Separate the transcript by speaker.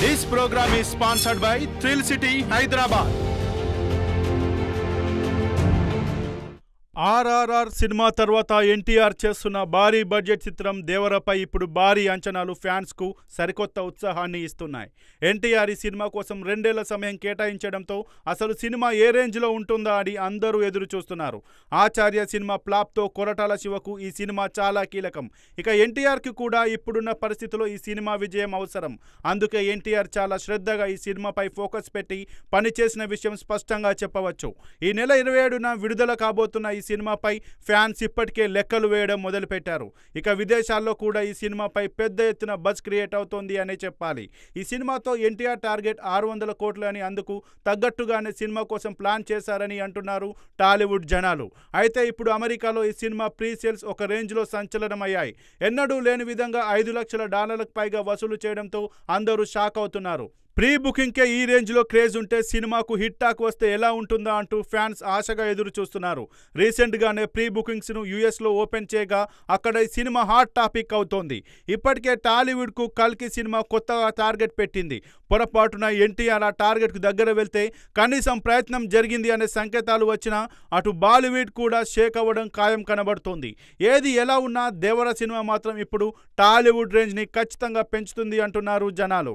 Speaker 1: This program is sponsored by Thrill City, Hyderabad. RRR cinema తర్వాత ఎన్టీఆర్ చేస్తున్న భారీ బడ్జెట్ చిత్రం దేవరపై ఇప్పుడు భారీ అంచనాలు ఫ్యాన్స్కు సరికొత్త ఉత్సాహాన్ని ఇస్తున్నాయి. ఎన్టీఆర్ ఈ సినిమా కోసం 2 ఏళ్ల సమయం కేటాయించడంతో అసలు సినిమా ఏ రేంజ్లో ఉంటుందా అని అందరూ ఎదురు చూస్తున్నారు. ఆచార్య సినిమా ఫ్లాప్తో కొరటాల శివకు ఈ సినిమా చాలా కీలకం. ఇక ఎన్టీఆర్కి కూడా ఇప్పుడున్న పరిస్థితిలో ఈ సినిమా విజయం అవసరం. అందుకే ఎన్టీఆర్ చాలా శ్రద్ధగా ఈ సినిమాపై ఫోకస్ పెట్టి పనిచేసిన విషయం స్పష్టంగా చెప్పవచ్చు. ఈ నెల 27న విడుదల కాబోతున్న ఈ సినిమాపై ఫ్యాన్స్ ఇప్పటికే లెక్కలు వేయడం మొదలుపెట్టారు. ఇక విదేశాల్లో కూడా ఈ సినిమాపై పెద్ద ఎత్తున బజ్ క్రియేట్ అవుతోంది అనే చెప్పాలి. ఈ సినిమాతో ఎన్టీఆర్ టార్గెట్ 600 కోట్లు అని, అందుకు తగ్గట్టుగానే సినిమా కోసం ప్లాన్ చేశారని అంటున్నారు టాలీవుడ్ జనాలు. అయితే ఇప్పుడు అమెరికాలో ఈ సినిమా ప్రీ సేల్స్ ఒక రేంజ్లో సంచలనమయ్యాయి. ఎన్నడూ లేని విధంగా $5 లక్షల పైగా వసూలు చేయడంతో అందరూ షాక్ అవుతున్నారు. ప్రీ బుకింగ్కే ఈ రేంజ్లో క్రేజ్ ఉంటే సినిమాకు హిట్ టాక్ వస్తే ఎలా ఉంటుందా అంటూ ఫ్యాన్స్ ఆశగా ఎదురు చూస్తున్నారు. రీసెంట్గానే ప్రీ బుకింగ్స్ను యూఎస్లో ఓపెన్ చేయగా అక్కడ ఈ సినిమా హాట్ టాపిక్ అవుతోంది. ఇప్పటికే టాలీవుడ్కు కల్కి సినిమా కొత్తగా టార్గెట్ పెట్టింది. పొరపాటున ఎన్టీఆర్ ఆ టార్గెట్కు దగ్గర వెళ్తే కనీసం ప్రయత్నం జరిగింది అనే సంకేతాలు వచ్చినా అటు బాలీవుడ్ కూడా షేక్ అవ్వడం ఖాయం కనబడుతోంది. ఏది ఎలా ఉన్నా దేవర సినిమా మాత్రం ఇప్పుడు టాలీవుడ్ రేంజ్ని ఖచ్చితంగా పెంచుతుంది అంటున్నారు జనాలు.